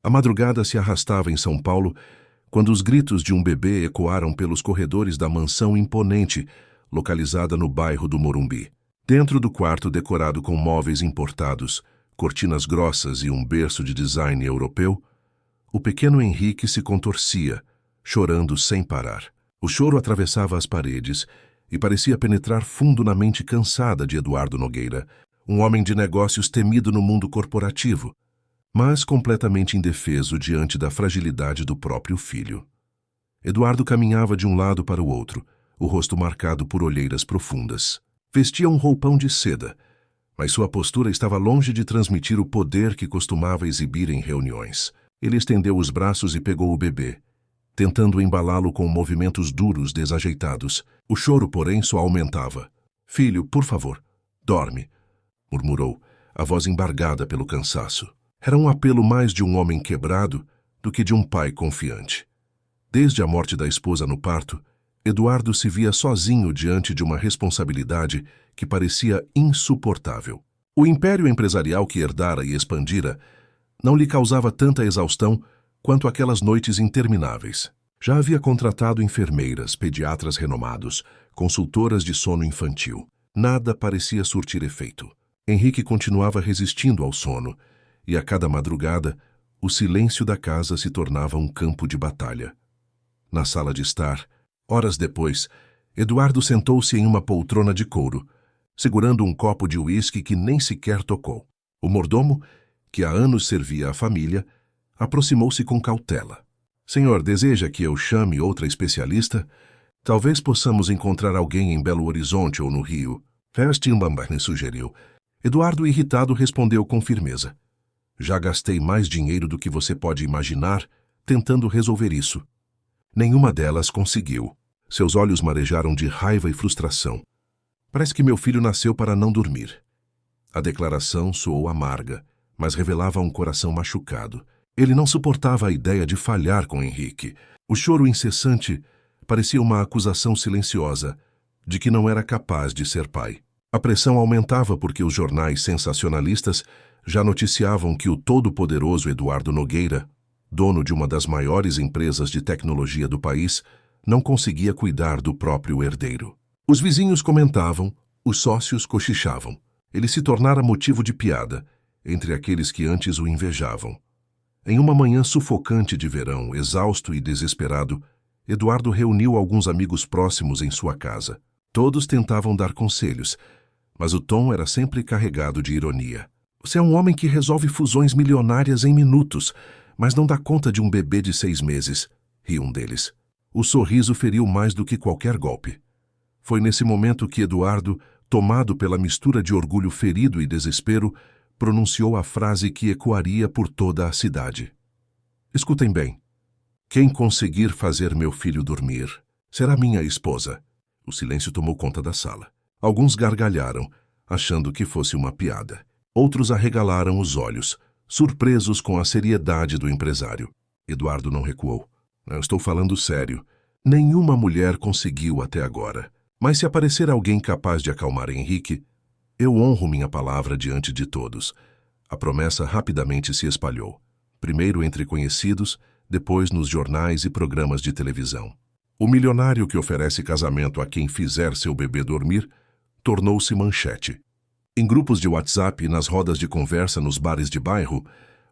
A madrugada se arrastava em São Paulo quando os gritos de um bebê ecoaram pelos corredores da mansão imponente, localizada no bairro do Morumbi. Dentro do quarto decorado com móveis importados, cortinas grossas e um berço de design europeu, o pequeno Henrique se contorcia, chorando sem parar. O choro atravessava as paredes e parecia penetrar fundo na mente cansada de Eduardo Nogueira, um homem de negócios temido no mundo corporativo, mas completamente indefeso diante da fragilidade do próprio filho. Eduardo caminhava de um lado para o outro, o rosto marcado por olheiras profundas. Vestia um roupão de seda, mas sua postura estava longe de transmitir o poder que costumava exibir em reuniões. Ele estendeu os braços e pegou o bebê, tentando embalá-lo com movimentos duros, desajeitados. O choro, porém, só aumentava. "Filho, por favor, dorme", murmurou, a voz embargada pelo cansaço. Era um apelo mais de um homem quebrado do que de um pai confiante. Desde a morte da esposa no parto, Eduardo se via sozinho diante de uma responsabilidade que parecia insuportável. O império empresarial que herdara e expandira não lhe causava tanta exaustão quanto aquelas noites intermináveis. Já havia contratado enfermeiras, pediatras renomados, consultoras de sono infantil. Nada parecia surtir efeito. Henrique continuava resistindo ao sono, e a cada madrugada, o silêncio da casa se tornava um campo de batalha. Na sala de estar, horas depois, Eduardo sentou-se em uma poltrona de couro, segurando um copo de uísque que nem sequer tocou. O mordomo, que há anos servia a família, aproximou-se com cautela. "Senhor, deseja que eu chame outra especialista? Talvez possamos encontrar alguém em Belo Horizonte ou no Rio." Festinbambane sugeriu. Eduardo, irritado, respondeu com firmeza: "Já gastei mais dinheiro do que você pode imaginar tentando resolver isso. Nenhuma delas conseguiu." Seus olhos marejaram de raiva e frustração. "Parece que meu filho nasceu para não dormir." A declaração soou amarga, mas revelava um coração machucado. Ele não suportava a ideia de falhar com Henrique. O choro incessante parecia uma acusação silenciosa de que não era capaz de ser pai. A pressão aumentava porque os jornais sensacionalistas já noticiavam que o todo-poderoso Eduardo Nogueira, dono de uma das maiores empresas de tecnologia do país, não conseguia cuidar do próprio herdeiro. Os vizinhos comentavam, os sócios cochichavam. Ele se tornara motivo de piada entre aqueles que antes o invejavam. Em uma manhã sufocante de verão, exausto e desesperado, Eduardo reuniu alguns amigos próximos em sua casa. Todos tentavam dar conselhos, mas o tom era sempre carregado de ironia. "Você é um homem que resolve fusões milionárias em minutos, mas não dá conta de um bebê de 6 meses, riu um deles. O sorriso feriu mais do que qualquer golpe. Foi nesse momento que Eduardo, tomado pela mistura de orgulho ferido e desespero, pronunciou a frase que ecoaria por toda a cidade. "Escutem bem. Quem conseguir fazer meu filho dormir será minha esposa." O silêncio tomou conta da sala. Alguns gargalharam, achando que fosse uma piada. Outros arregalaram os olhos, surpresos com a seriedade do empresário. Eduardo não recuou. "Eu estou falando sério. Nenhuma mulher conseguiu até agora. Mas se aparecer alguém capaz de acalmar Henrique, eu honro minha palavra diante de todos." A promessa rapidamente se espalhou. Primeiro entre conhecidos, depois nos jornais e programas de televisão. O milionário que oferece casamento a quem fizer seu bebê dormir tornou-se manchete. Em grupos de WhatsApp e nas rodas de conversa nos bares de bairro,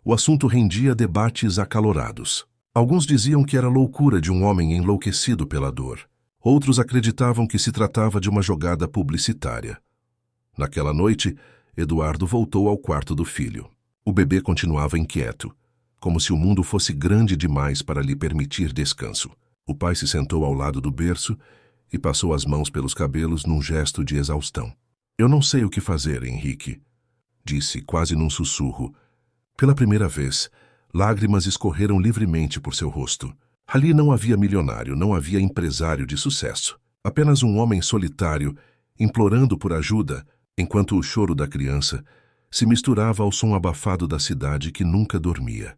o assunto rendia debates acalorados. Alguns diziam que era loucura de um homem enlouquecido pela dor. Outros acreditavam que se tratava de uma jogada publicitária. Naquela noite, Eduardo voltou ao quarto do filho. O bebê continuava inquieto, como se o mundo fosse grande demais para lhe permitir descanso. O pai se sentou ao lado do berço e passou as mãos pelos cabelos num gesto de exaustão. "Eu não sei o que fazer, Henrique", disse quase num sussurro. Pela primeira vez, lágrimas escorreram livremente por seu rosto. Ali não havia milionário, não havia empresário de sucesso. Apenas um homem solitário, implorando por ajuda, enquanto o choro da criança se misturava ao som abafado da cidade que nunca dormia.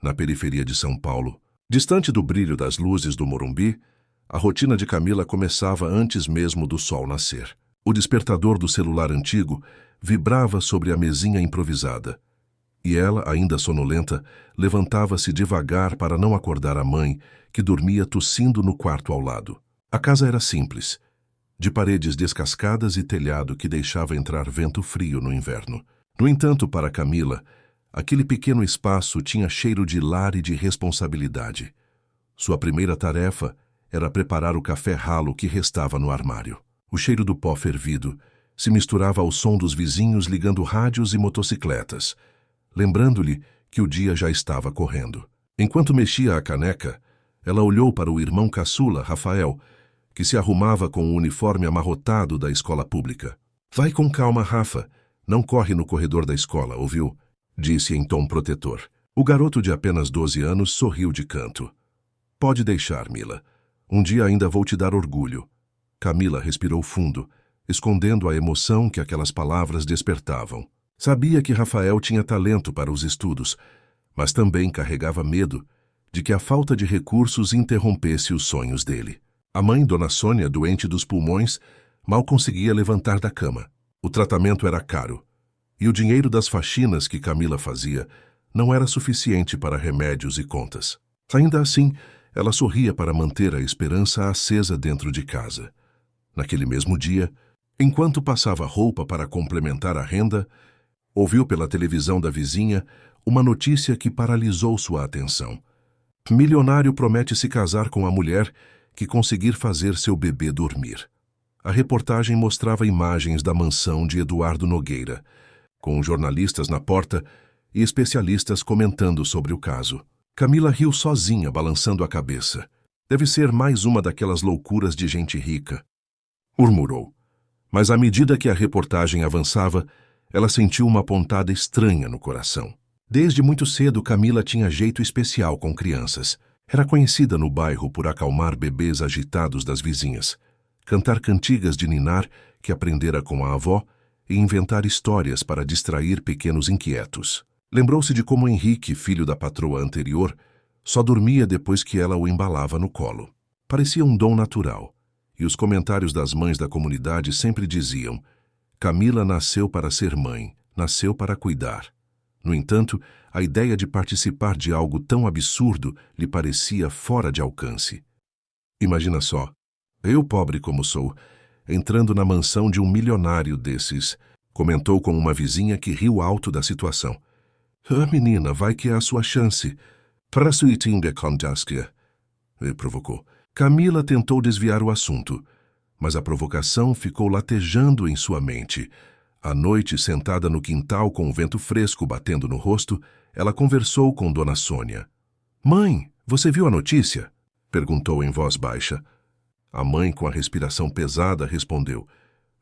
Na periferia de São Paulo, distante do brilho das luzes do Morumbi, a rotina de Camila começava antes mesmo do sol nascer. O despertador do celular antigo vibrava sobre a mesinha improvisada. E ela, ainda sonolenta, levantava-se devagar para não acordar a mãe, que dormia tossindo no quarto ao lado. A casa era simples, de paredes descascadas e telhado que deixava entrar vento frio no inverno. No entanto, para Camila, aquele pequeno espaço tinha cheiro de lar e de responsabilidade. Sua primeira tarefa era preparar o café ralo que restava no armário. O cheiro do pó fervido se misturava ao som dos vizinhos ligando rádios e motocicletas, lembrando-lhe que o dia já estava correndo. Enquanto mexia a caneca, ela olhou para o irmão caçula, Rafael, que se arrumava com o uniforme amarrotado da escola pública. Vai com calma, Rafa. Não corre no corredor da escola, ouviu? Disse em tom protetor. O garoto de apenas 12 anos sorriu de canto. Pode deixar, Mila. Um dia ainda vou te dar orgulho. Camila respirou fundo, escondendo a emoção que aquelas palavras despertavam. Sabia que Rafael tinha talento para os estudos, mas também carregava medo de que a falta de recursos interrompesse os sonhos dele. A mãe, Dona Sônia, doente dos pulmões, mal conseguia levantar da cama. O tratamento era caro, e o dinheiro das faxinas que Camila fazia não era suficiente para remédios e contas. Ainda assim, ela sorria para manter a esperança acesa dentro de casa. Naquele mesmo dia, enquanto passava roupa para complementar a renda, ouviu pela televisão da vizinha uma notícia que paralisou sua atenção. Milionário promete se casar com a mulher que conseguir fazer seu bebê dormir. A reportagem mostrava imagens da mansão de Eduardo Nogueira, com jornalistas na porta e especialistas comentando sobre o caso. Camila riu sozinha, balançando a cabeça. Deve ser mais uma daquelas loucuras de gente rica, murmurou. Mas à medida que a reportagem avançava, ela sentiu uma pontada estranha no coração. Desde muito cedo, Camila tinha jeito especial com crianças. Era conhecida no bairro por acalmar bebês agitados das vizinhas, cantar cantigas de ninar que aprendera com a avó e inventar histórias para distrair pequenos inquietos. Lembrou-se de como Henrique, filho da patroa anterior, só dormia depois que ela o embalava no colo. Parecia um dom natural, e os comentários das mães da comunidade sempre diziam: Camila nasceu para ser mãe, nasceu para cuidar. No entanto, a ideia de participar de algo tão absurdo lhe parecia fora de alcance. Imagina só, eu, pobre como sou, entrando na mansão de um milionário desses, comentou com uma vizinha que riu alto da situação. Ah, menina, vai que é a sua chance. Prasuitinga Kondaskia, provocou. Camila tentou desviar o assunto, mas a provocação ficou latejando em sua mente. À noite, sentada no quintal com o vento fresco batendo no rosto, ela conversou com Dona Sônia. Mãe, você viu a notícia? Perguntou em voz baixa. A mãe, com a respiração pesada, respondeu.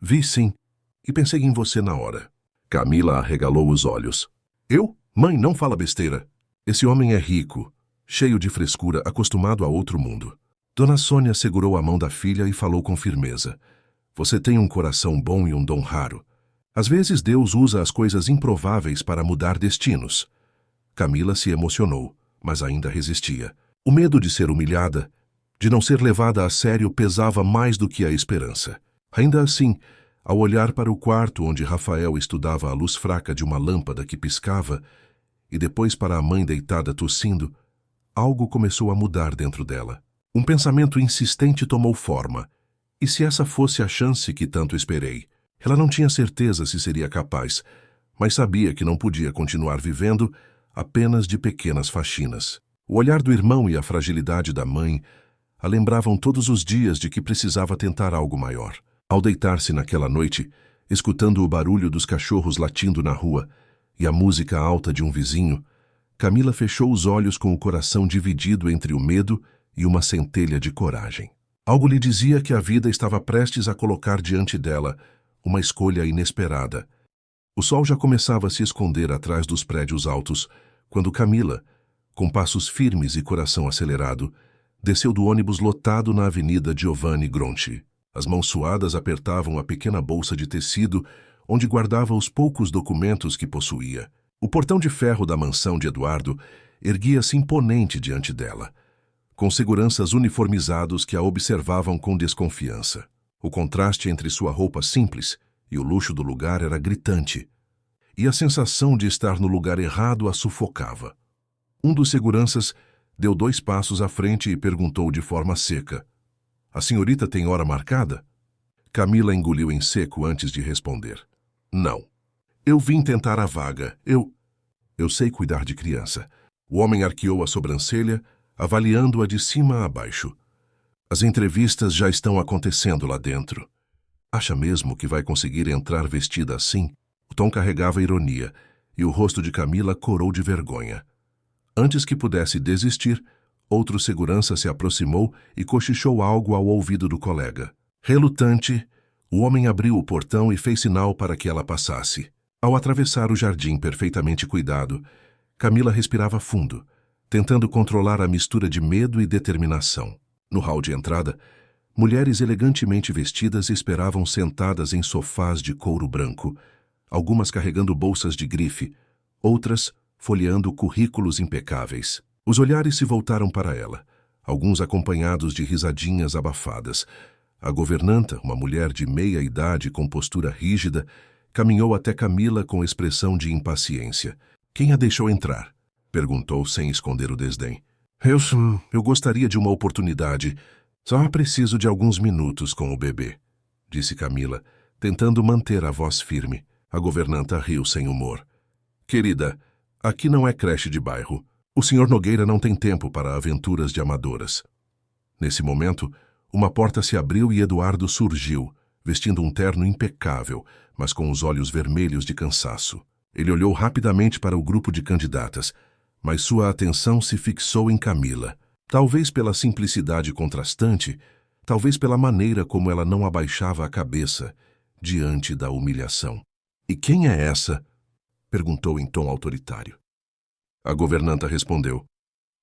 Vi sim, e pensei em você na hora. Camila arregalou os olhos. Eu? Mãe, não fala besteira. Esse homem é rico, cheio de frescura, acostumado a outro mundo. Dona Sônia segurou a mão da filha e falou com firmeza. Você tem um coração bom e um dom raro. Às vezes Deus usa as coisas improváveis para mudar destinos. Camila se emocionou, mas ainda resistia. O medo de ser humilhada, de não ser levada a sério, pesava mais do que a esperança. Ainda assim, ao olhar para o quarto onde Rafael estudava à luz fraca de uma lâmpada que piscava, e depois para a mãe deitada tossindo, algo começou a mudar dentro dela. Um pensamento insistente tomou forma. E se essa fosse a chance que tanto esperei? Ela não tinha certeza se seria capaz, mas sabia que não podia continuar vivendo apenas de pequenas faxinas. O olhar do irmão e a fragilidade da mãe a lembravam todos os dias de que precisava tentar algo maior. Ao deitar-se naquela noite, escutando o barulho dos cachorros latindo na rua e a música alta de um vizinho, Camila fechou os olhos com o coração dividido entre o medo e uma centelha de coragem. Algo lhe dizia que a vida estava prestes a colocar diante dela uma escolha inesperada. O sol já começava a se esconder atrás dos prédios altos, quando Camila, com passos firmes e coração acelerado, desceu do ônibus lotado na Avenida Giovanni Gronchi. As mãos suadas apertavam a pequena bolsa de tecido onde guardava os poucos documentos que possuía. O portão de ferro da mansão de Eduardo erguia-se imponente diante dela, com seguranças uniformizados que a observavam com desconfiança. O contraste entre sua roupa simples e o luxo do lugar era gritante. e a sensação de estar no lugar errado a sufocava. Um dos seguranças deu 2 passos à frente e perguntou de forma seca: "A senhorita tem hora marcada?" Camila engoliu em seco antes de responder: "Não. Eu vim tentar a vaga. Eu sei cuidar de criança." O homem arqueou a sobrancelha, avaliando-a de cima a baixo. "As entrevistas já estão acontecendo lá dentro. Acha mesmo que vai conseguir entrar vestida assim?" O tom carregava ironia, e o rosto de Camila corou de vergonha. Antes que pudesse desistir, outro segurança se aproximou e cochichou algo ao ouvido do colega. Relutante, o homem abriu o portão e fez sinal para que ela passasse. Ao atravessar o jardim perfeitamente cuidado, Camila respirava fundo, tentando controlar a mistura de medo e determinação. No hall de entrada, mulheres elegantemente vestidas esperavam sentadas em sofás de couro branco, algumas carregando bolsas de grife, outras folheando currículos impecáveis. Os olhares se voltaram para ela, alguns acompanhados de risadinhas abafadas. A governanta, uma mulher de meia idade com postura rígida, caminhou até Camila com expressão de impaciência. "Quem a deixou entrar?" perguntou sem esconder o desdém. Eu gostaria de uma oportunidade. Só preciso de alguns minutos com o bebê", disse Camila, tentando manter a voz firme. A governanta riu sem humor. "Querida, aqui não é creche de bairro. O Sr. Nogueira não tem tempo para aventuras de amadoras." Nesse momento, uma porta se abriu e Eduardo surgiu, vestindo um terno impecável, mas com os olhos vermelhos de cansaço. Ele olhou rapidamente para o grupo de candidatas, mas sua atenção se fixou em Camila. Talvez pela simplicidade contrastante, talvez pela maneira como ela não abaixava a cabeça diante da humilhação. "E quem é essa?" perguntou em tom autoritário. A governanta respondeu: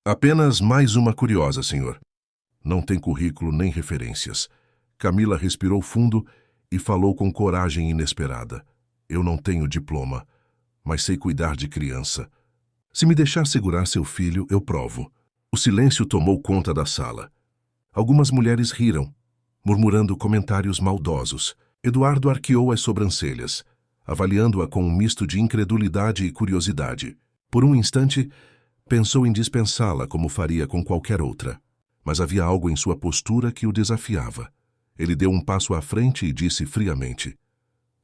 "Apenas mais uma curiosa, senhor. Não tem currículo nem referências." Camila respirou fundo e falou com coragem inesperada: "Eu não tenho diploma, mas sei cuidar de criança. Se me deixar segurar seu filho, eu provo." O silêncio tomou conta da sala. Algumas mulheres riram, murmurando comentários maldosos. Eduardo arqueou as sobrancelhas, avaliando-a com um misto de incredulidade e curiosidade. Por um instante, pensou em dispensá-la como faria com qualquer outra. Mas havia algo em sua postura que o desafiava. Ele deu um passo à frente e disse friamente: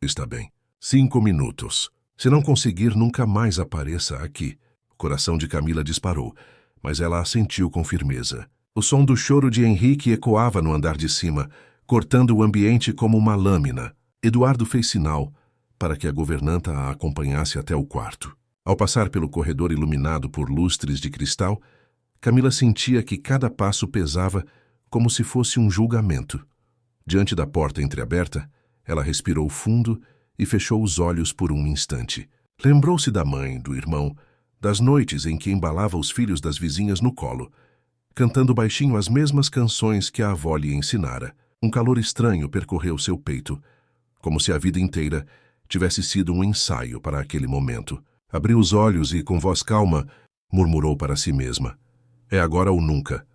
"Está bem. 5 minutos. Se não conseguir, nunca mais apareça aqui." O coração de Camila disparou, mas ela assentiu com firmeza. O som do choro de Henrique ecoava no andar de cima, cortando o ambiente como uma lâmina. Eduardo fez sinal para que a governanta a acompanhasse até o quarto. Ao passar pelo corredor iluminado por lustres de cristal, Camila sentia que cada passo pesava como se fosse um julgamento. Diante da porta entreaberta, ela respirou fundo e fechou os olhos por um instante. Lembrou-se da mãe, do irmão, das noites em que embalava os filhos das vizinhas no colo, cantando baixinho as mesmas canções que a avó lhe ensinara. Um calor estranho percorreu seu peito, como se a vida inteira tivesse sido um ensaio para aquele momento. Abriu os olhos e, com voz calma, murmurou para si mesma: "É agora ou nunca."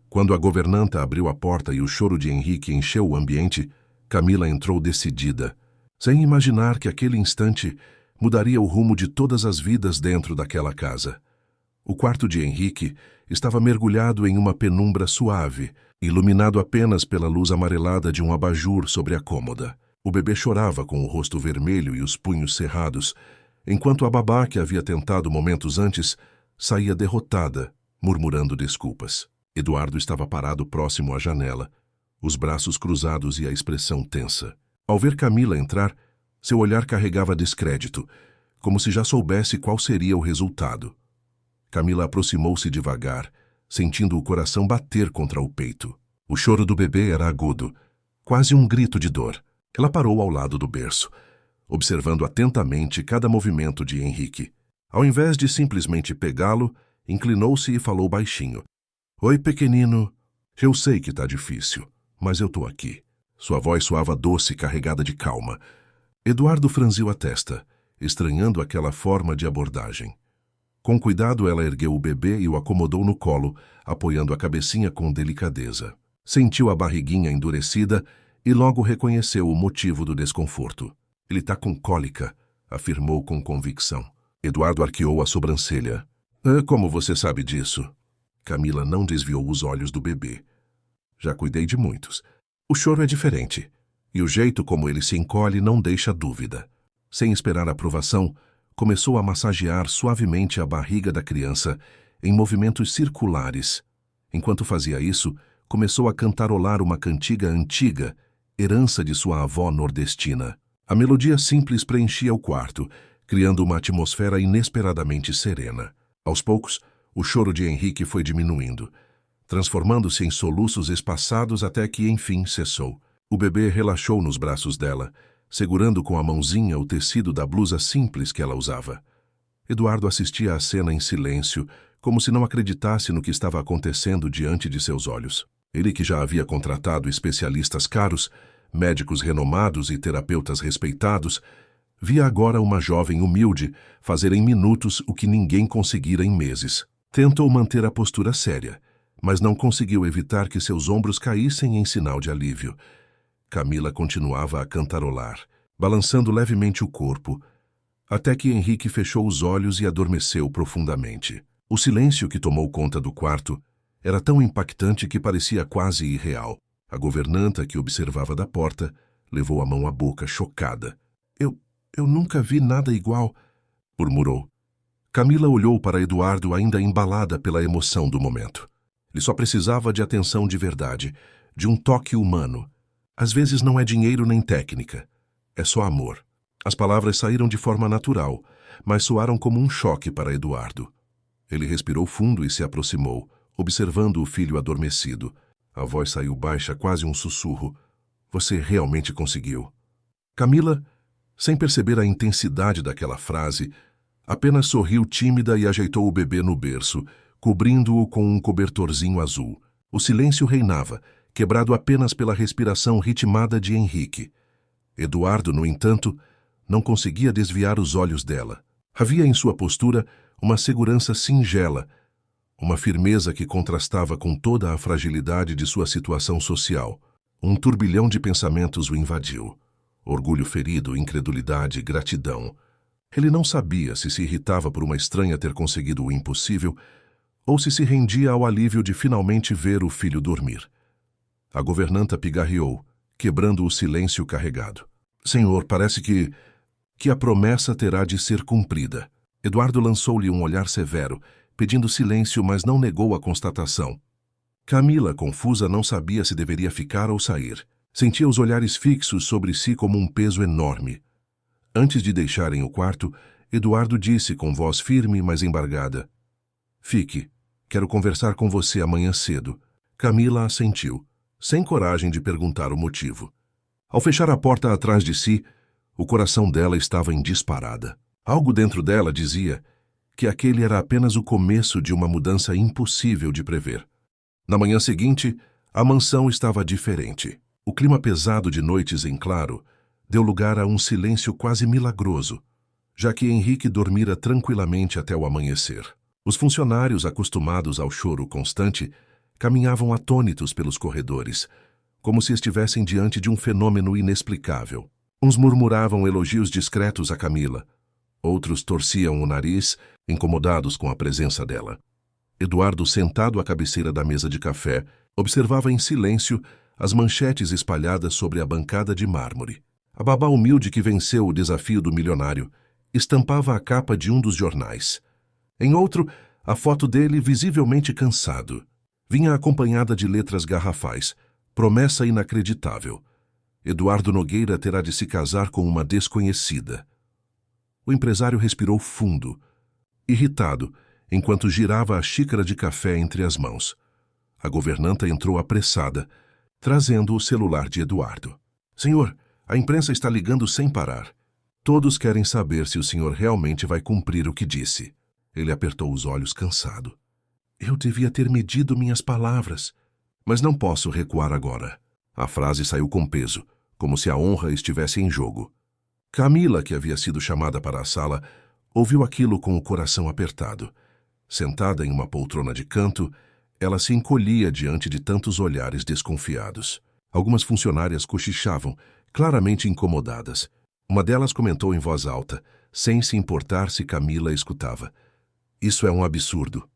Quando a governanta abriu a porta e o choro de Henrique encheu o ambiente, Camila entrou decidida, sem imaginar que aquele instante mudaria o rumo de todas as vidas dentro daquela casa. O quarto de Henrique estava mergulhado em uma penumbra suave, iluminado apenas pela luz amarelada de um abajur sobre a cômoda. O bebê chorava com o rosto vermelho e os punhos cerrados, enquanto a babá, que havia tentado momentos antes, saía derrotada, murmurando desculpas. Eduardo estava parado próximo à janela, os braços cruzados e a expressão tensa. Ao ver Camila entrar, seu olhar carregava descrédito, como se já soubesse qual seria o resultado. Camila aproximou-se devagar, sentindo o coração bater contra o peito. O choro do bebê era agudo, quase um grito de dor. Ela parou ao lado do berço, observando atentamente cada movimento de Henrique. Ao invés de simplesmente pegá-lo, inclinou-se e falou baixinho: "Oi, pequenino. Eu sei que tá difícil, mas eu tô aqui." Sua voz soava doce e carregada de calma. Eduardo franziu a testa, estranhando aquela forma de abordagem. Com cuidado, ela ergueu o bebê e o acomodou no colo, apoiando a cabecinha com delicadeza. Sentiu a barriguinha endurecida e logo reconheceu o motivo do desconforto. "Ele tá com cólica", afirmou com convicção. Eduardo arqueou a sobrancelha. Como você sabe disso? Camila não desviou os olhos do bebê. Já cuidei de muitos. O choro é diferente, e o jeito como ele se encolhe não deixa dúvida. Sem esperar aprovação, começou a massagear suavemente a barriga da criança em movimentos circulares. Enquanto fazia isso, começou a cantarolar uma cantiga antiga, herança de sua avó nordestina. A melodia simples preenchia o quarto, criando uma atmosfera inesperadamente serena. Aos poucos, o choro de Henrique foi diminuindo, transformando-se em soluços espaçados até que, enfim, cessou. O bebê relaxou nos braços dela, segurando com a mãozinha o tecido da blusa simples que ela usava. Eduardo assistia à cena em silêncio, como se não acreditasse no que estava acontecendo diante de seus olhos. Ele, que já havia contratado especialistas caros, médicos renomados e terapeutas respeitados, via agora uma jovem humilde fazer em minutos o que ninguém conseguira em meses. Tentou manter a postura séria, mas não conseguiu evitar que seus ombros caíssem em sinal de alívio. Camila continuava a cantarolar, balançando levemente o corpo, até que Henrique fechou os olhos e adormeceu profundamente. O silêncio que tomou conta do quarto era tão impactante que parecia quase irreal. A governanta, que observava da porta, levou a mão à boca, chocada. Eu nunca vi nada igual, murmurou. Camila olhou para Eduardo ainda embalada pela emoção do momento. Ele só precisava de atenção de verdade, de um toque humano. Às vezes não é dinheiro nem técnica, é só amor. As palavras saíram de forma natural, mas soaram como um choque para Eduardo. Ele respirou fundo e se aproximou, observando o filho adormecido. A voz saiu baixa, quase um sussurro. Você realmente conseguiu. Camila, sem perceber a intensidade daquela frase, apenas sorriu tímida e ajeitou o bebê no berço, cobrindo-o com um cobertorzinho azul. O silêncio reinava, quebrado apenas pela respiração ritmada de Henrique. Eduardo, no entanto, não conseguia desviar os olhos dela. Havia em sua postura uma segurança singela, uma firmeza que contrastava com toda a fragilidade de sua situação social. Um turbilhão de pensamentos o invadiu. Orgulho ferido, incredulidade, gratidão. Ele não sabia se se irritava por uma estranha ter conseguido o impossível ou se rendia ao alívio de finalmente ver o filho dormir. A governanta pigarreou, quebrando o silêncio carregado. Senhor, parece que a promessa terá de ser cumprida. Eduardo lançou-lhe um olhar severo, pedindo silêncio, mas não negou a constatação. Camila, confusa, não sabia se deveria ficar ou sair. Sentia os olhares fixos sobre si como um peso enorme. Antes de deixarem o quarto, Eduardo disse com voz firme, mas embargada: Fique, quero conversar com você amanhã cedo. Camila assentiu, sem coragem de perguntar o motivo. Ao fechar a porta atrás de si, o coração dela estava em disparada. Algo dentro dela dizia que aquele era apenas o começo de uma mudança impossível de prever. Na manhã seguinte, a mansão estava diferente. O clima pesado de noites em claro deu lugar a um silêncio quase milagroso, já que Henrique dormira tranquilamente até o amanhecer. Os funcionários, acostumados ao choro constante, caminhavam atônitos pelos corredores, como se estivessem diante de um fenômeno inexplicável. Uns murmuravam elogios discretos a Camila, outros torciam o nariz, incomodados com a presença dela. Eduardo, sentado à cabeceira da mesa de café, observava em silêncio as manchetes espalhadas sobre a bancada de mármore. A babá humilde que venceu o desafio do milionário estampava a capa de um dos jornais. Em outro, a foto dele, visivelmente cansado, vinha acompanhada de letras garrafais: promessa inacreditável. Eduardo Nogueira terá de se casar com uma desconhecida. O empresário respirou fundo, irritado, enquanto girava a xícara de café entre as mãos. A governanta entrou apressada, trazendo o celular de Eduardo. Senhor, a imprensa está ligando sem parar. Todos querem saber se o senhor realmente vai cumprir o que disse. Ele apertou os olhos cansado. Eu devia ter medido minhas palavras, mas não posso recuar agora. A frase saiu com peso, como se a honra estivesse em jogo. Camila, que havia sido chamada para a sala, ouviu aquilo com o coração apertado. Sentada em uma poltrona de canto, ela se encolhia diante de tantos olhares desconfiados. Algumas funcionárias cochichavam, claramente incomodadas. Uma delas comentou em voz alta: sem se importar se Camila escutava. Isso é um absurdo.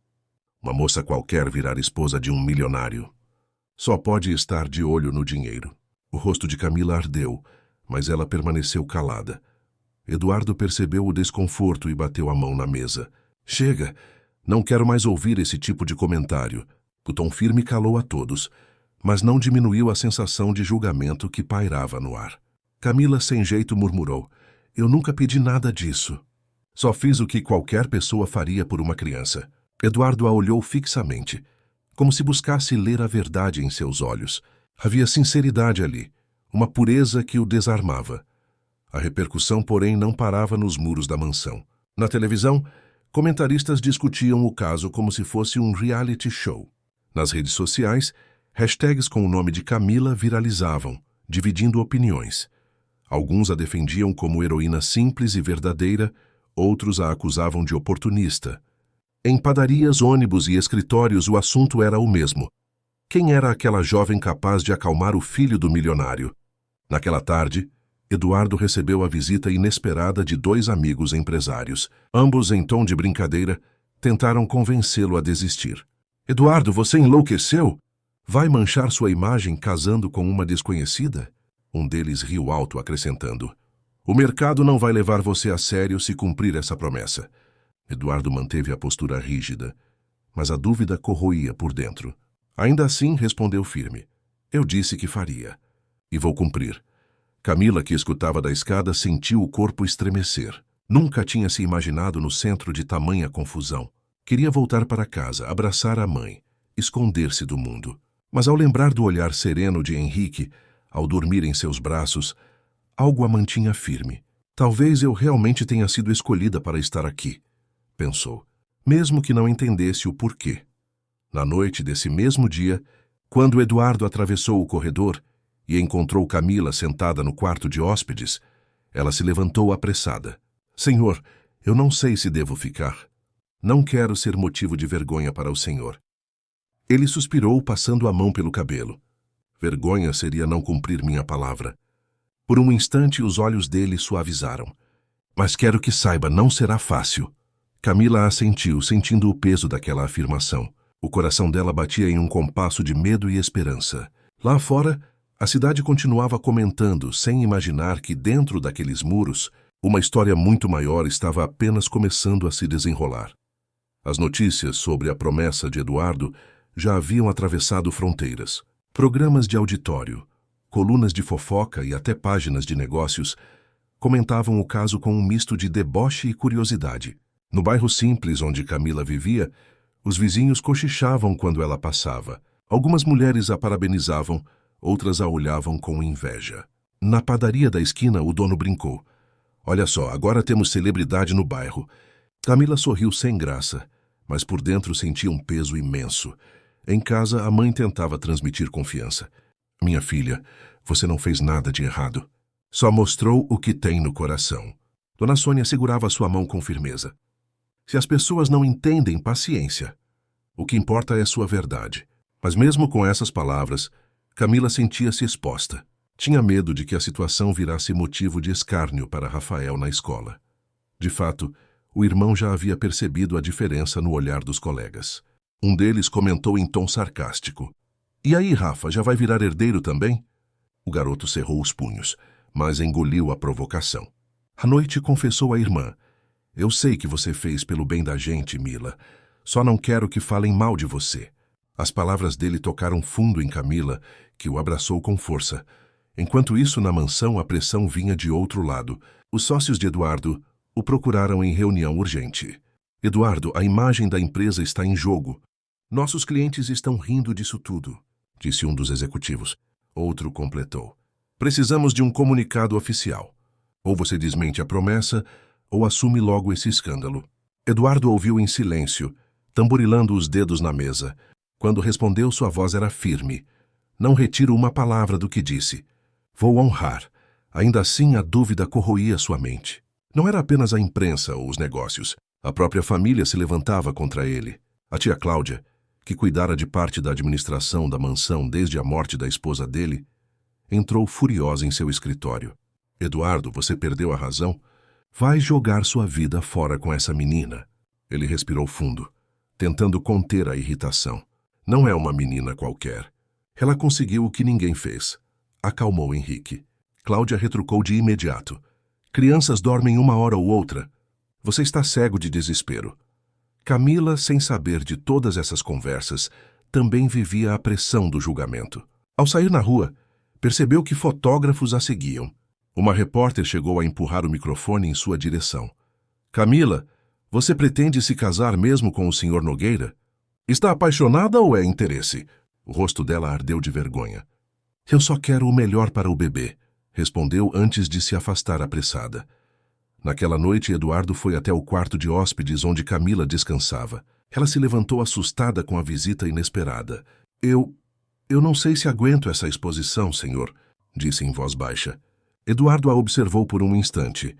Uma moça qualquer virar esposa de um milionário. Só pode estar de olho no dinheiro. O rosto de Camila ardeu, mas ela permaneceu calada. Eduardo percebeu o desconforto e bateu a mão na mesa. Chega! Não quero mais ouvir esse tipo de comentário. O tom firme calou a todos, mas não diminuiu a sensação de julgamento que pairava no ar. Camila, sem jeito, murmurou. Eu nunca pedi nada disso. Só fiz o que qualquer pessoa faria por uma criança. Eduardo a olhou fixamente, como se buscasse ler a verdade em seus olhos. Havia sinceridade ali, uma pureza que o desarmava. A repercussão, porém, não parava nos muros da mansão. Na televisão, comentaristas discutiam o caso como se fosse um reality show. Nas redes sociais, hashtags com o nome de Camila viralizavam, dividindo opiniões. Alguns a defendiam como heroína simples e verdadeira, outros a acusavam de oportunista. Em padarias, ônibus e escritórios o assunto era o mesmo. Quem era aquela jovem capaz de acalmar o filho do milionário? Naquela tarde, Eduardo recebeu a visita inesperada de 2 amigos empresários. Ambos, em tom de brincadeira, tentaram convencê-lo a desistir. Eduardo, você enlouqueceu? Vai manchar sua imagem casando com uma desconhecida? Um deles riu alto, acrescentando. O mercado não vai levar você a sério se cumprir essa promessa. Eduardo manteve a postura rígida, mas a dúvida corroía por dentro. Ainda assim, respondeu firme. Eu disse que faria. E vou cumprir. Camila, que escutava da escada, sentiu o corpo estremecer. Nunca tinha se imaginado no centro de tamanha confusão. Queria voltar para casa, abraçar a mãe, esconder-se do mundo. Mas ao lembrar do olhar sereno de Henrique, ao dormir em seus braços, algo a mantinha firme. Talvez eu realmente tenha sido escolhida para estar aqui, pensou, mesmo que não entendesse o porquê. Na noite desse mesmo dia, quando Eduardo atravessou o corredor e encontrou Camila sentada no quarto de hóspedes, ela se levantou apressada. Senhor, eu não sei se devo ficar. Não quero ser motivo de vergonha para o senhor. Ele suspirou, passando a mão pelo cabelo. Vergonha seria não cumprir minha palavra. Por um instante, os olhos dele suavizaram. Mas quero que saiba, não será fácil. Camila assentiu, sentindo o peso daquela afirmação. O coração dela batia em um compasso de medo e esperança. Lá fora, a cidade continuava comentando, sem imaginar que dentro daqueles muros, uma história muito maior estava apenas começando a se desenrolar. As notícias sobre a promessa de Eduardo já haviam atravessado fronteiras. Programas de auditório, colunas de fofoca e até páginas de negócios comentavam o caso com um misto de deboche e curiosidade. No bairro simples onde Camila vivia, os vizinhos cochichavam quando ela passava. Algumas mulheres a parabenizavam, outras a olhavam com inveja. Na padaria da esquina, o dono brincou. Olha só, agora temos celebridade no bairro. Camila sorriu sem graça, mas por dentro sentia um peso imenso. Em casa, a mãe tentava transmitir confiança. Minha filha, você não fez nada de errado. Só mostrou o que tem no coração. Dona Sônia segurava sua mão com firmeza. Se as pessoas não entendem, paciência. O que importa é sua verdade. Mas mesmo com essas palavras, Camila sentia-se exposta. Tinha medo de que a situação virasse motivo de escárnio para Rafael na escola. De fato, o irmão já havia percebido a diferença no olhar dos colegas. Um deles comentou em tom sarcástico. E aí, Rafa, já vai virar herdeiro também? O garoto cerrou os punhos, mas engoliu a provocação. À noite confessou à irmã. Eu sei que você fez pelo bem da gente, Mila. Só não quero que falem mal de você. As palavras dele tocaram fundo em Camila, que o abraçou com força. Enquanto isso, na mansão, a pressão vinha de outro lado. Os sócios de Eduardo o procuraram em reunião urgente. Eduardo, a imagem da empresa está em jogo. Nossos clientes estão rindo disso tudo, disse um dos executivos. Outro completou. Precisamos de um comunicado oficial. Ou você desmente a promessa, ou assume logo esse escândalo. Eduardo ouviu em silêncio, tamborilando os dedos na mesa. Quando respondeu, sua voz era firme. Não retiro uma palavra do que disse. Vou honrar. Ainda assim, a dúvida corroía sua mente. Não era apenas a imprensa ou os negócios. A própria família se levantava contra ele. A tia Cláudia, que cuidara de parte da administração da mansão desde a morte da esposa dele, entrou furiosa em seu escritório. Eduardo, você perdeu a razão? Vai jogar sua vida fora com essa menina. Ele respirou fundo, tentando conter a irritação. Não é uma menina qualquer. Ela conseguiu o que ninguém fez. Acalmou Henrique. Cláudia retrucou de imediato. Crianças dormem uma hora ou outra. Você está cego de desespero. Camila, sem saber de todas essas conversas, também vivia a pressão do julgamento. Ao sair na rua, percebeu que fotógrafos a seguiam. Uma repórter chegou a empurrar o microfone em sua direção. Camila, você pretende se casar mesmo com o Sr. Nogueira? Está apaixonada ou é interesse? O rosto dela ardeu de vergonha. Eu só quero o melhor para o bebê, respondeu antes de se afastar apressada. Naquela noite, Eduardo foi até o quarto de hóspedes onde Camila descansava. Ela se levantou assustada com a visita inesperada. Eu não sei se aguento essa exposição, senhor, disse em voz baixa. Eduardo a observou por um instante,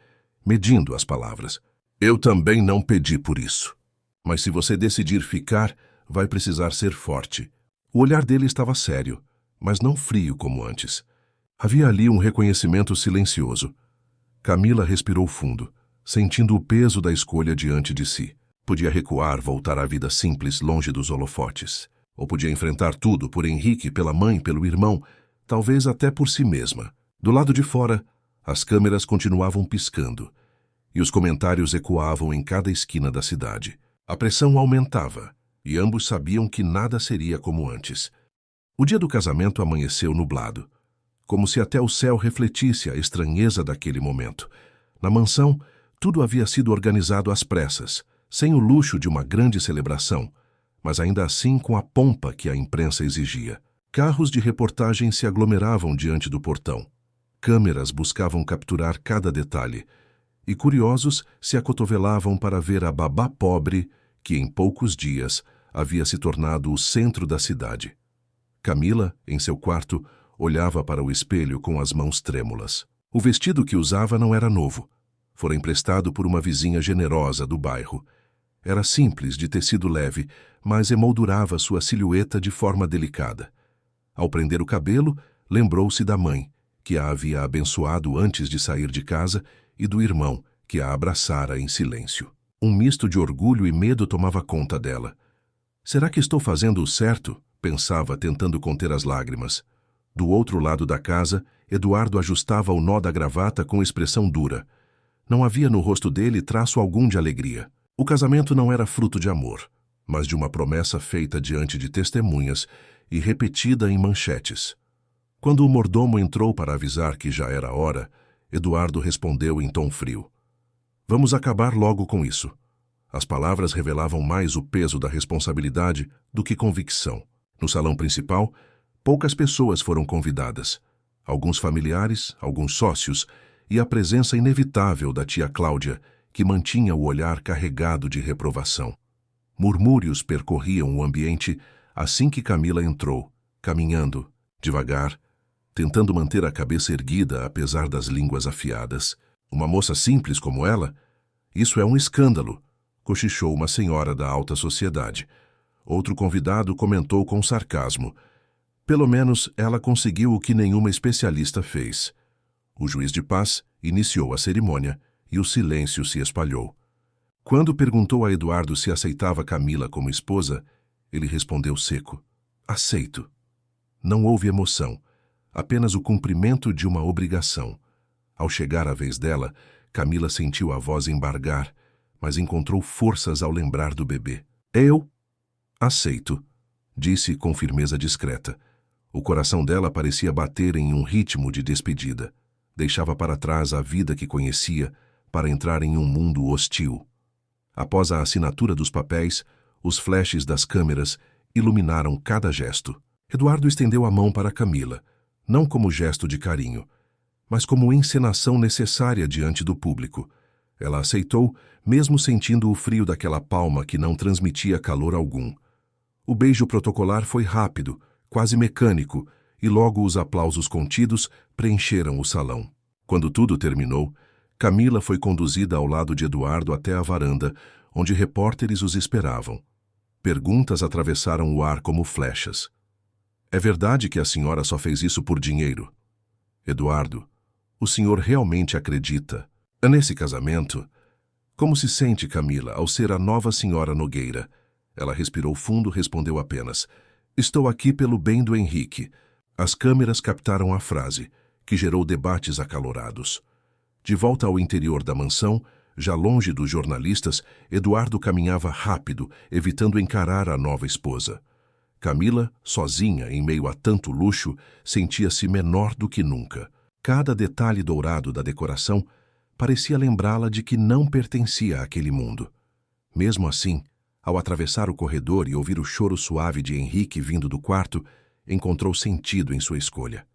medindo as palavras. Eu também não pedi por isso. Mas se você decidir ficar, vai precisar ser forte. O olhar dele estava sério, mas não frio como antes. Havia ali um reconhecimento silencioso. Camila respirou fundo, sentindo o peso da escolha diante de si. Podia recuar, voltar à vida simples, longe dos holofotes. Ou podia enfrentar tudo por Henrique, pela mãe, pelo irmão, talvez até por si mesma. Do lado de fora, as câmeras continuavam piscando, e os comentários ecoavam em cada esquina da cidade. A pressão aumentava, e ambos sabiam que nada seria como antes. O dia do casamento amanheceu nublado, como se até o céu refletisse a estranheza daquele momento. Na mansão, tudo havia sido organizado às pressas, sem o luxo de uma grande celebração, mas ainda assim com a pompa que a imprensa exigia. Carros de reportagem se aglomeravam diante do portão. Câmeras buscavam capturar cada detalhe, e curiosos se acotovelavam para ver a babá pobre que, em poucos dias, havia se tornado o centro da cidade. Camila, em seu quarto, olhava para o espelho com as mãos trêmulas. O vestido que usava não era novo. Fora emprestado por uma vizinha generosa do bairro. Era simples, de tecido leve, mas emoldurava sua silhueta de forma delicada. Ao prender o cabelo, lembrou-se da mãe, que a havia abençoado antes de sair de casa, e do irmão, que a abraçara em silêncio. Um misto de orgulho e medo tomava conta dela. Será que estou fazendo o certo? Pensava, tentando conter as lágrimas. Do outro lado da casa, Eduardo ajustava o nó da gravata com expressão dura. Não havia no rosto dele traço algum de alegria. O casamento não era fruto de amor, mas de uma promessa feita diante de testemunhas e repetida em manchetes. Quando o mordomo entrou para avisar que já era hora, Eduardo respondeu em tom frio. Vamos acabar logo com isso. As palavras revelavam mais o peso da responsabilidade do que convicção. No salão principal, poucas pessoas foram convidadas. Alguns familiares, alguns sócios, e a presença inevitável da tia Cláudia, que mantinha o olhar carregado de reprovação. Murmúrios percorriam o ambiente assim que Camila entrou, caminhando, devagar, tentando manter a cabeça erguida apesar das línguas afiadas. Uma moça simples como ela? Isso é um escândalo, cochichou uma senhora da alta sociedade. Outro convidado comentou com sarcasmo. Pelo menos ela conseguiu o que nenhuma especialista fez. O juiz de paz iniciou a cerimônia e o silêncio se espalhou. Quando perguntou a Eduardo se aceitava Camila como esposa, ele respondeu seco. Aceito. Não houve emoção, apenas o cumprimento de uma obrigação. Ao chegar a vez dela, Camila sentiu a voz embargar, mas encontrou forças ao lembrar do bebê. Eu aceito, disse com firmeza discreta. O coração dela parecia bater em um ritmo de despedida. Deixava para trás a vida que conhecia para entrar em um mundo hostil. Após a assinatura dos papéis, os flashes das câmeras iluminaram cada gesto. Eduardo estendeu a mão para Camila, não como gesto de carinho, mas como encenação necessária diante do público. Ela aceitou, mesmo sentindo o frio daquela palma que não transmitia calor algum. O beijo protocolar foi rápido, quase mecânico, e logo os aplausos contidos preencheram o salão. Quando tudo terminou, Camila foi conduzida ao lado de Eduardo até a varanda, onde repórteres os esperavam. Perguntas atravessaram o ar como flechas. É verdade que a senhora só fez isso por dinheiro? Eduardo, o senhor realmente acredita? Nesse casamento, como se sente, Camila, ao ser a nova senhora Nogueira? Ela respirou fundo, respondeu apenas: estou aqui pelo bem do Henrique. As câmeras captaram a frase, que gerou debates acalorados. De volta ao interior da mansão, já longe dos jornalistas, Eduardo caminhava rápido, evitando encarar a nova esposa. Camila, sozinha em meio a tanto luxo, sentia-se menor do que nunca. Cada detalhe dourado da decoração parecia lembrá-la de que não pertencia àquele mundo. Mesmo assim, ao atravessar o corredor e ouvir o choro suave de Henrique vindo do quarto, encontrou sentido em sua escolha.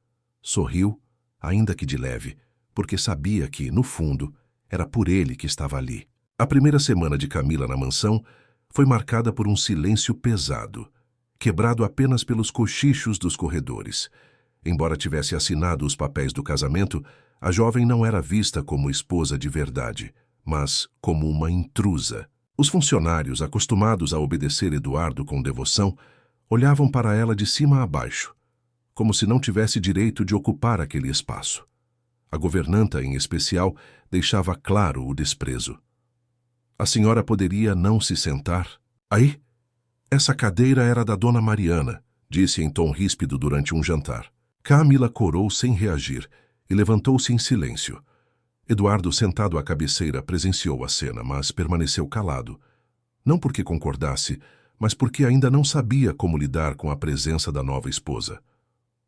Sorriu, ainda que de leve, porque sabia que, no fundo, era por ele que estava ali. A primeira semana de Camila na mansão foi marcada por um silêncio pesado, quebrado apenas pelos cochichos dos corredores. Embora tivesse assinado os papéis do casamento, a jovem não era vista como esposa de verdade, mas como uma intrusa. Os funcionários, acostumados a obedecer Eduardo com devoção, olhavam para ela de cima a baixo, como se não tivesse direito de ocupar aquele espaço. A governanta, em especial, deixava claro o desprezo. A senhora poderia não se sentar? Aí? Essa cadeira era da dona Mariana, disse em tom ríspido durante um jantar. Camila corou sem reagir e levantou-se em silêncio. Eduardo, sentado à cabeceira, presenciou a cena, mas permaneceu calado. Não porque concordasse, mas porque ainda não sabia como lidar com a presença da nova esposa.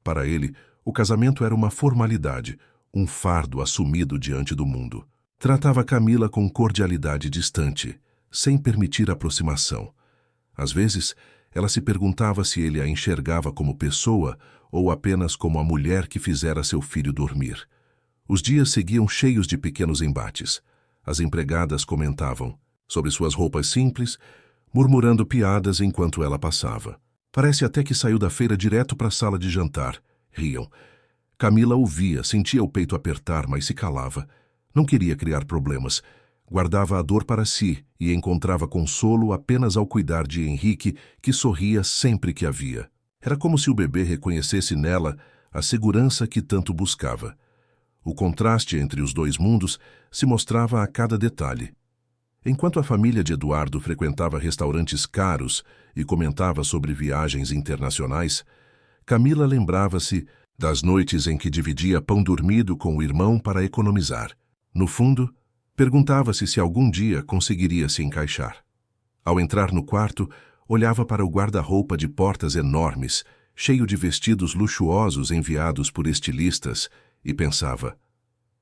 Para ele, o casamento era uma formalidade, um fardo assumido diante do mundo. Tratava Camila com cordialidade distante, sem permitir aproximação. Às vezes, ela se perguntava se ele a enxergava como pessoa ou apenas como a mulher que fizera seu filho dormir. Os dias seguiam cheios de pequenos embates. As empregadas comentavam sobre suas roupas simples, murmurando piadas enquanto ela passava. Parece até que saiu da feira direto para a sala de jantar. Riam. Camila ouvia, sentia o peito apertar, mas se calava. Não queria criar problemas. Guardava a dor para si e encontrava consolo apenas ao cuidar de Henrique, que sorria sempre que a via. Era como se o bebê reconhecesse nela a segurança que tanto buscava. O contraste entre os dois mundos se mostrava a cada detalhe. Enquanto a família de Eduardo frequentava restaurantes caros e comentava sobre viagens internacionais, Camila lembrava-se das noites em que dividia pão dormido com o irmão para economizar. No fundo, perguntava-se se algum dia conseguiria se encaixar. Ao entrar no quarto, olhava para o guarda-roupa de portas enormes, cheio de vestidos luxuosos enviados por estilistas, e pensava: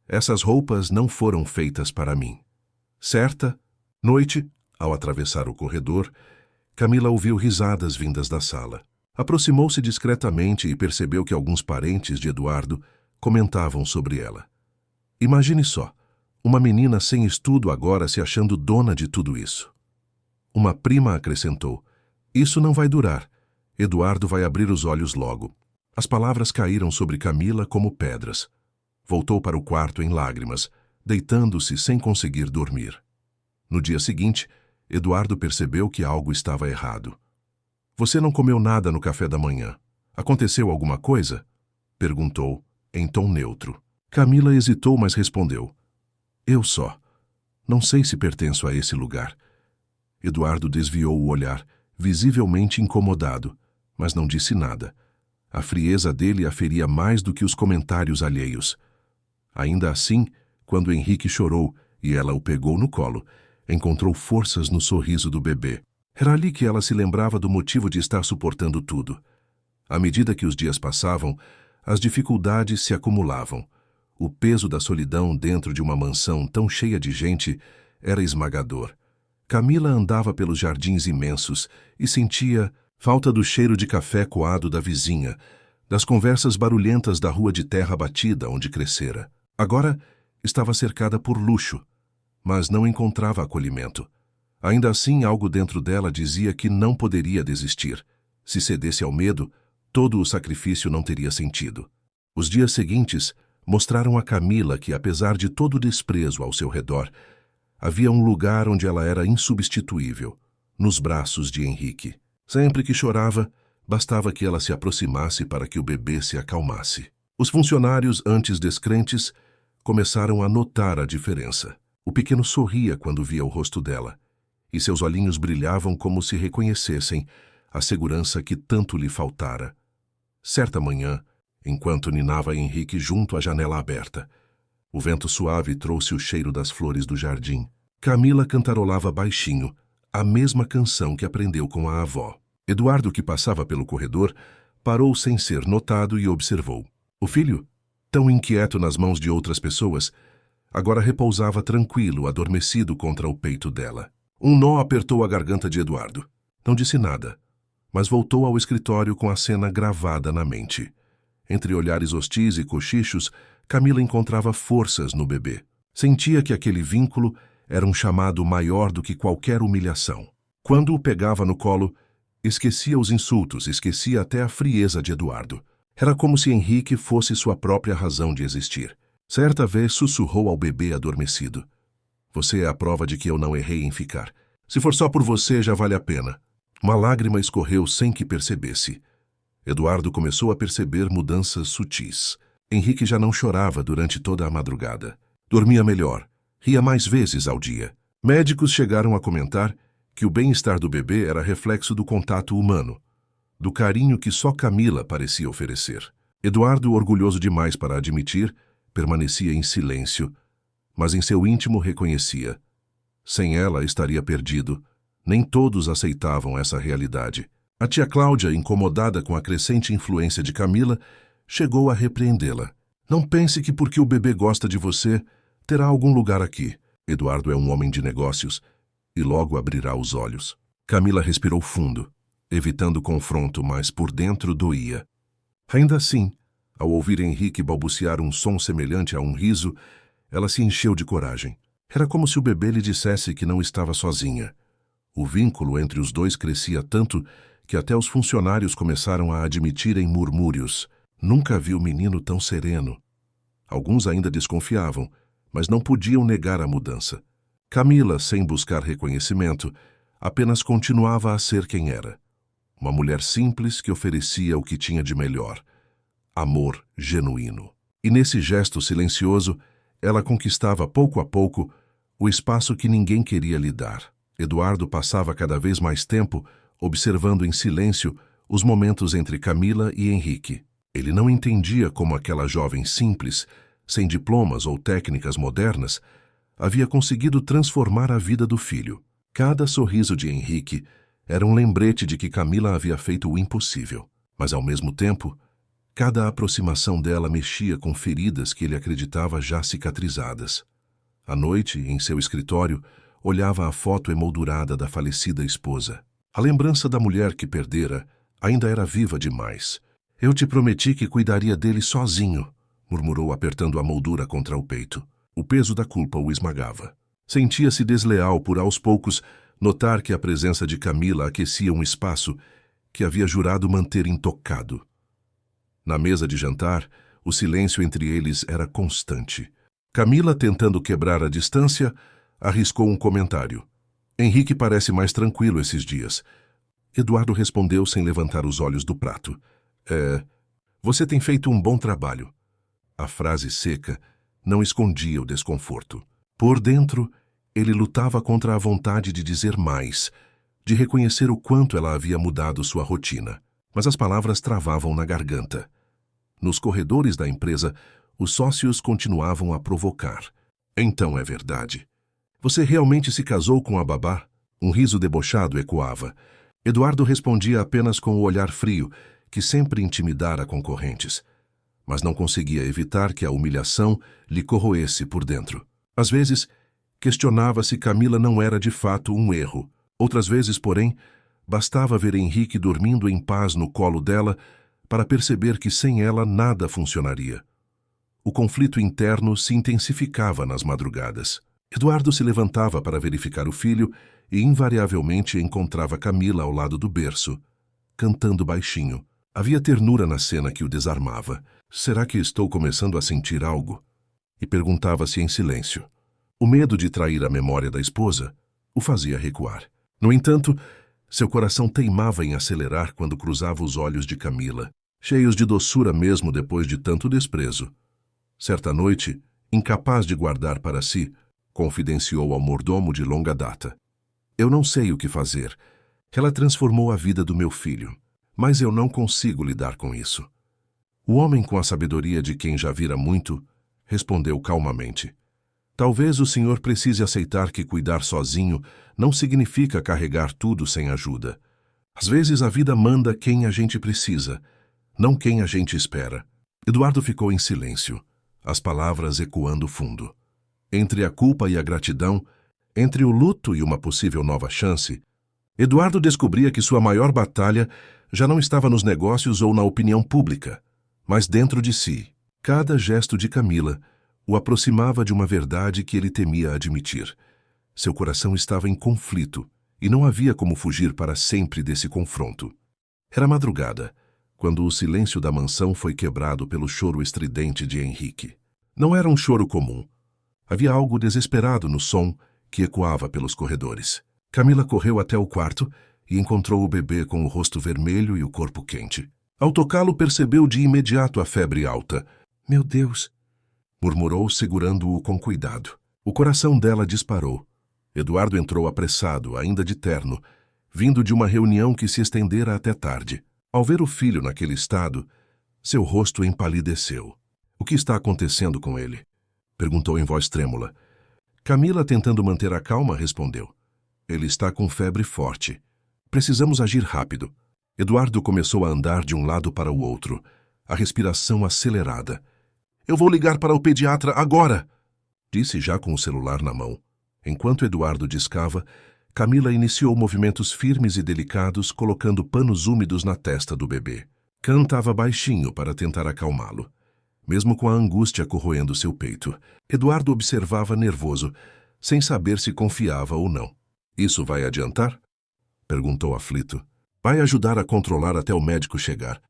essas roupas não foram feitas para mim. Certa noite, ao atravessar o corredor, Camila ouviu risadas vindas da sala. Aproximou-se discretamente e percebeu que alguns parentes de Eduardo comentavam sobre ela. Imagine só, uma menina sem estudo agora se achando dona de tudo isso. Uma prima acrescentou: isso não vai durar. Eduardo vai abrir os olhos logo. As palavras caíram sobre Camila como pedras. Voltou para o quarto em lágrimas, deitando-se sem conseguir dormir. No dia seguinte, Eduardo percebeu que algo estava errado. Você não comeu nada no café da manhã. Aconteceu alguma coisa? Perguntou, em tom neutro. Camila hesitou, mas respondeu: eu só. Não sei se pertenço a esse lugar. Eduardo desviou o olhar, visivelmente incomodado, mas não disse nada. A frieza dele a feria mais do que os comentários alheios. Ainda assim, quando Henrique chorou e ela o pegou no colo, encontrou forças no sorriso do bebê. Era ali que ela se lembrava do motivo de estar suportando tudo. À medida que os dias passavam, as dificuldades se acumulavam. O peso da solidão dentro de uma mansão tão cheia de gente era esmagador. Camila andava pelos jardins imensos e sentia falta do cheiro de café coado da vizinha, das conversas barulhentas da rua de terra batida onde crescera. Agora estava cercada por luxo, mas não encontrava acolhimento. Ainda assim, algo dentro dela dizia que não poderia desistir. Se cedesse ao medo, todo o sacrifício não teria sentido. Os dias seguintes mostraram a Camila que, apesar de todo o desprezo ao seu redor, havia um lugar onde ela era insubstituível, nos braços de Henrique. Sempre que chorava, bastava que ela se aproximasse para que o bebê se acalmasse. Os funcionários, antes descrentes, começaram a notar a diferença. O pequeno sorria quando via o rosto dela, e seus olhinhos brilhavam como se reconhecessem a segurança que tanto lhe faltara. Certa manhã, enquanto ninava Henrique junto à janela aberta, o vento suave trouxe o cheiro das flores do jardim. Camila cantarolava baixinho a mesma canção que aprendeu com a avó. Eduardo, que passava pelo corredor, parou sem ser notado e observou. O filho, tão inquieto nas mãos de outras pessoas, agora repousava tranquilo, adormecido contra o peito dela. Um nó apertou a garganta de Eduardo. Não disse nada, mas voltou ao escritório com a cena gravada na mente. Entre olhares hostis e cochichos, Camila encontrava forças no bebê. Sentia que aquele vínculo era um chamado maior do que qualquer humilhação. Quando o pegava no colo, esquecia os insultos, esquecia até a frieza de Eduardo. Era como se Henrique fosse sua própria razão de existir. Certa vez sussurrou ao bebê adormecido. Você é a prova de que eu não errei em ficar. Se for só por você, já vale a pena. Uma lágrima escorreu sem que percebesse. Eduardo começou a perceber mudanças sutis. Henrique já não chorava durante toda a madrugada. Dormia melhor, ria mais vezes ao dia. Médicos chegaram a comentar que o bem-estar do bebê era reflexo do contato humano, do carinho que só Camila parecia oferecer. Eduardo, orgulhoso demais para admitir, permanecia em silêncio, mas em seu íntimo reconhecia. Sem ela, estaria perdido. Nem todos aceitavam essa realidade. A tia Cláudia, incomodada com a crescente influência de Camila, chegou a repreendê-la. Não pense que porque o bebê gosta de você, terá algum lugar aqui. Eduardo é um homem de negócios e logo abrirá os olhos. Camila respirou fundo, evitando confronto, mas por dentro doía. Ainda assim, ao ouvir Henrique balbuciar um som semelhante a um riso, ela se encheu de coragem. Era como se o bebê lhe dissesse que não estava sozinha. O vínculo entre os dois crescia tanto que até os funcionários começaram a admitirem murmúrios. Nunca vi o menino tão sereno. Alguns ainda desconfiavam, mas não podiam negar a mudança. Camila, sem buscar reconhecimento, apenas continuava a ser quem era. Uma mulher simples que oferecia o que tinha de melhor. Amor genuíno. E nesse gesto silencioso, ela conquistava pouco a pouco o espaço que ninguém queria lhe dar. Eduardo passava cada vez mais tempo observando em silêncio os momentos entre Camila e Henrique. Ele não entendia como aquela jovem simples, sem diplomas ou técnicas modernas, havia conseguido transformar a vida do filho. Cada sorriso de Henrique era um lembrete de que Camila havia feito o impossível. Mas, ao mesmo tempo, cada aproximação dela mexia com feridas que ele acreditava já cicatrizadas. À noite, em seu escritório, olhava a foto emoldurada da falecida esposa. A lembrança da mulher que perdera ainda era viva demais. Eu te prometi que cuidaria dele sozinho, murmurou apertando a moldura contra o peito. O peso da culpa o esmagava. Sentia-se desleal por, aos poucos, notar que a presença de Camila aquecia um espaço que havia jurado manter intocado. Na mesa de jantar, o silêncio entre eles era constante. Camila, tentando quebrar a distância, arriscou um comentário. Henrique parece mais tranquilo esses dias. Eduardo respondeu sem levantar os olhos do prato. Você tem feito um bom trabalho. A frase seca não escondia o desconforto. Por dentro, ele lutava contra a vontade de dizer mais, de reconhecer o quanto ela havia mudado sua rotina. Mas as palavras travavam na garganta. Nos corredores da empresa, os sócios continuavam a provocar. Então é verdade. Você realmente se casou com a babá? Um riso debochado ecoava. Eduardo respondia apenas com o olhar frio, que sempre intimidara concorrentes. Mas não conseguia evitar que a humilhação lhe corroesse por dentro. Às vezes, questionava se Camila não era de fato um erro. Outras vezes, porém, bastava ver Henrique dormindo em paz no colo dela para perceber que sem ela nada funcionaria. O conflito interno se intensificava nas madrugadas. Eduardo se levantava para verificar o filho e invariavelmente encontrava Camila ao lado do berço, cantando baixinho. Havia ternura na cena que o desarmava. Será que estou começando a sentir algo? E perguntava-se em silêncio. O medo de trair a memória da esposa o fazia recuar. No entanto, seu coração teimava em acelerar quando cruzava os olhos de Camila, cheios de doçura mesmo depois de tanto desprezo. Certa noite, Incapaz de guardar para si, confidenciou ao mordomo de longa data. Eu não sei o que fazer. Ela transformou a vida do meu filho, mas eu não consigo lidar com isso. O homem, com a sabedoria de quem já vira muito, respondeu calmamente. Talvez o senhor precise aceitar que cuidar sozinho não significa carregar tudo sem ajuda. Às vezes a vida manda quem a gente precisa, não quem a gente espera. Eduardo ficou em silêncio, as palavras ecoando fundo. Entre a culpa e a gratidão, entre o luto e uma possível nova chance, Eduardo descobria que sua maior batalha já não estava nos negócios ou na opinião pública, mas dentro de si. Cada gesto de Camila o aproximava de uma verdade que ele temia admitir. Seu coração estava em conflito e não havia como fugir para sempre desse confronto. Era madrugada, quando o silêncio da mansão foi quebrado pelo choro estridente de Henrique. Não era um choro comum. Havia algo desesperado no som que ecoava pelos corredores. Camila correu até o quarto e encontrou o bebê com o rosto vermelho e o corpo quente. Ao tocá-lo, percebeu de imediato a febre alta. Meu Deus! Murmurou, segurando-o com cuidado. O coração dela disparou. Eduardo entrou apressado, ainda de terno, vindo de uma reunião que se estendera até tarde. Ao ver o filho naquele estado, seu rosto empalideceu. O que está acontecendo com ele? Perguntou em voz trêmula. Camila, tentando manter a calma, respondeu. Ele está com febre forte. Precisamos agir rápido. Eduardo começou a andar de um lado para o outro, a respiração acelerada. Eu vou ligar para o pediatra agora! Disse já com o celular na mão. Enquanto Eduardo discava, Camila iniciou movimentos firmes e delicados, colocando panos úmidos na testa do bebê. Cantava baixinho para tentar acalmá-lo. Mesmo com a angústia corroendo seu peito, Eduardo observava nervoso, sem saber se confiava ou não. Isso vai adiantar? Perguntou aflito. Vai ajudar a controlar até o médico chegar.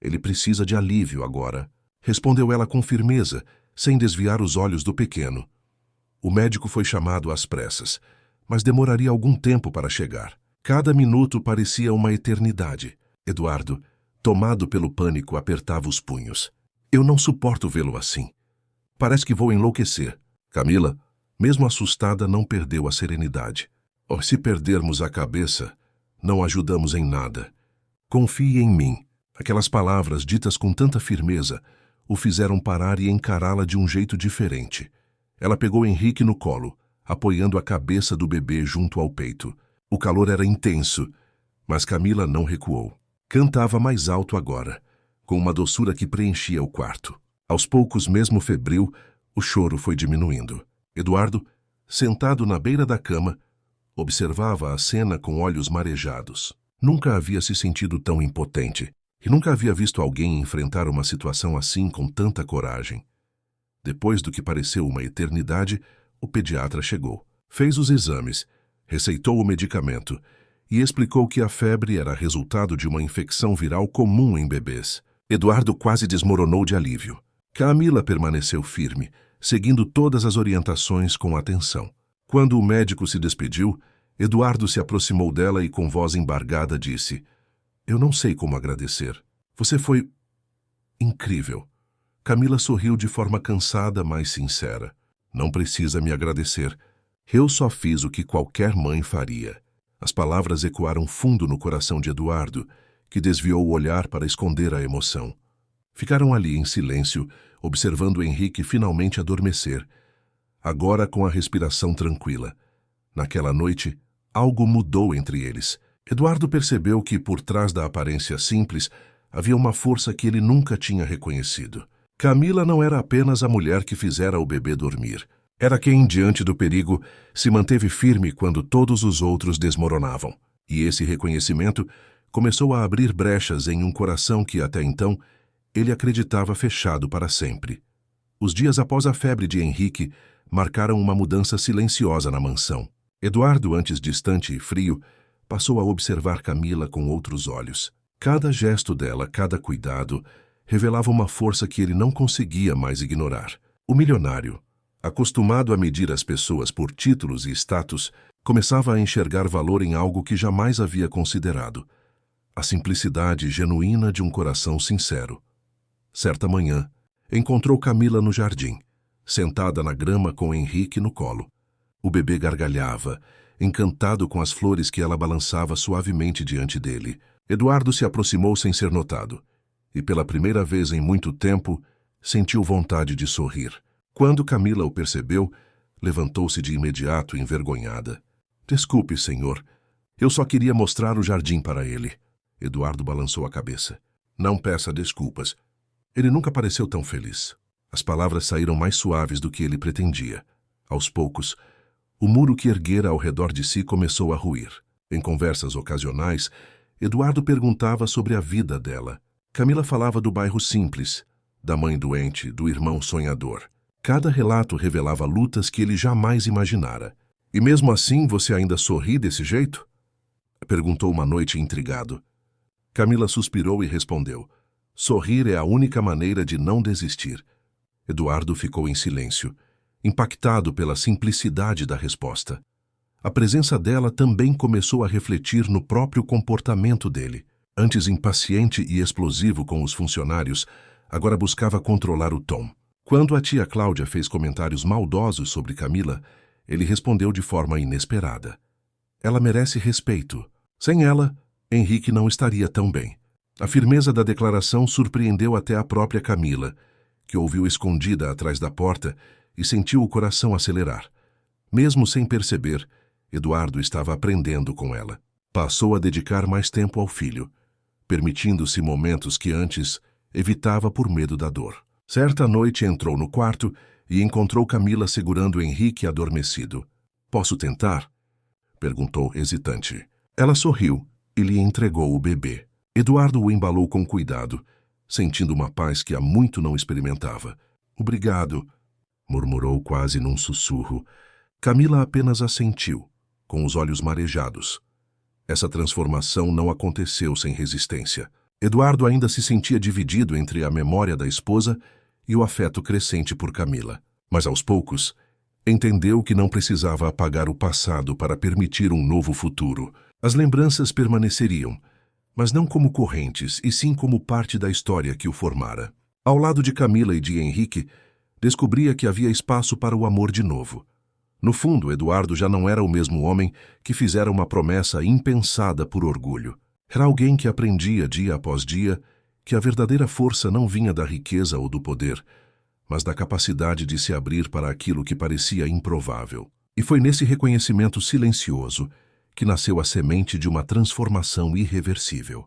Ele precisa de alívio agora. Respondeu ela com firmeza, sem desviar os olhos do pequeno. O médico foi chamado às pressas, mas demoraria algum tempo para chegar. Cada minuto parecia uma eternidade. Eduardo, tomado pelo pânico, apertava os punhos. Eu não suporto vê-lo assim. Parece que vou enlouquecer. Camila, mesmo assustada, não perdeu a serenidade. Oh, se perdermos a cabeça, não ajudamos em nada. Confie em mim. Aquelas palavras, ditas com tanta firmeza, o fizeram parar e encará-la de um jeito diferente. Ela pegou Henrique no colo, apoiando a cabeça do bebê junto ao peito. O calor era intenso, mas Camila não recuou. Cantava mais alto agora, com uma doçura que preenchia o quarto. Aos poucos, mesmo febril, o choro foi diminuindo. Eduardo, sentado na beira da cama, observava a cena com olhos marejados. Nunca havia se sentido tão impotente e nunca havia visto alguém enfrentar uma situação assim com tanta coragem. Depois do que pareceu uma eternidade, o pediatra chegou. Fez os exames, receitou o medicamento e explicou que a febre era resultado de uma infecção viral comum em bebês. Eduardo quase desmoronou de alívio. Camila permaneceu firme, seguindo todas as orientações com atenção. Quando o médico se despediu, Eduardo se aproximou dela e com voz embargada disse: Eu não sei como agradecer. Você foi incrível. Camila sorriu de forma cansada, mas sincera. Não precisa me agradecer. Eu só fiz o que qualquer mãe faria. As palavras ecoaram fundo no coração de Eduardo, que desviou o olhar para esconder a emoção. Ficaram ali em silêncio, observando Henrique finalmente adormecer, agora com a respiração tranquila. Naquela noite, algo mudou entre eles. Eduardo percebeu que, por trás da aparência simples, havia uma força que ele nunca tinha reconhecido. Camila não era apenas a mulher que fizera o bebê dormir. Era quem, diante do perigo, se manteve firme quando todos os outros desmoronavam. E esse reconhecimento começou a abrir brechas em um coração que, até então, ele acreditava fechado para sempre. Os dias após a febre de Henrique marcaram uma mudança silenciosa na mansão. Eduardo, antes distante e frio, passou a observar Camila com outros olhos. Cada gesto dela, cada cuidado, revelava uma força que ele não conseguia mais ignorar. O milionário, acostumado a medir as pessoas por títulos e status, começava a enxergar valor em algo que jamais havia considerado: a simplicidade genuína de um coração sincero. Certa manhã, encontrou Camila no jardim, sentada na grama com Henrique no colo. O bebê gargalhava, encantado com as flores que ela balançava suavemente diante dele. Eduardo se aproximou sem ser notado, e pela primeira vez em muito tempo, sentiu vontade de sorrir. Quando Camila o percebeu, levantou-se de imediato envergonhada. Desculpe, senhor. Eu só queria mostrar o jardim para ele. Eduardo balançou a cabeça. Não peça desculpas. Ele nunca pareceu tão feliz. As palavras saíram mais suaves do que ele pretendia. Aos poucos, o muro que erguera ao redor de si começou a ruir. Em conversas ocasionais, Eduardo perguntava sobre a vida dela. Camila falava do bairro simples, da mãe doente, do irmão sonhador. Cada relato revelava lutas que ele jamais imaginara. E mesmo assim você ainda sorri desse jeito? Perguntou uma noite intrigado. Camila suspirou e respondeu. Sorrir é a única maneira de não desistir. Eduardo ficou em silêncio, impactado pela simplicidade da resposta. A presença dela também começou a refletir no próprio comportamento dele. Antes impaciente e explosivo com os funcionários, agora buscava controlar o tom. Quando a tia Cláudia fez comentários maldosos sobre Camila, ele respondeu de forma inesperada. Ela merece respeito. Sem ela, Henrique não estaria tão bem. A firmeza da declaração surpreendeu até a própria Camila, que ouviu escondida atrás da porta e sentiu o coração acelerar. Mesmo sem perceber, Eduardo estava aprendendo com ela. Passou a dedicar mais tempo ao filho, permitindo-se momentos que antes evitava por medo da dor. Certa noite entrou no quarto e encontrou Camila segurando Henrique adormecido. Posso tentar? Perguntou hesitante. Ela sorriu e lhe entregou o bebê. Eduardo o embalou com cuidado, sentindo uma paz que há muito não experimentava. Obrigado, murmurou quase num sussurro. Camila apenas assentiu, com os olhos marejados. Essa transformação não aconteceu sem resistência. Eduardo ainda se sentia dividido entre a memória da esposa e o afeto crescente por Camila. Mas aos poucos, entendeu que não precisava apagar o passado para permitir um novo futuro. As lembranças permaneceriam, mas não como correntes, e sim como parte da história que o formara. Ao lado de Camila e de Henrique, descobria que havia espaço para o amor de novo. No fundo, Eduardo já não era o mesmo homem que fizera uma promessa impensada por orgulho. Era alguém que aprendia dia após dia que a verdadeira força não vinha da riqueza ou do poder, mas da capacidade de se abrir para aquilo que parecia improvável. E foi nesse reconhecimento silencioso que nasceu a semente de uma transformação irreversível.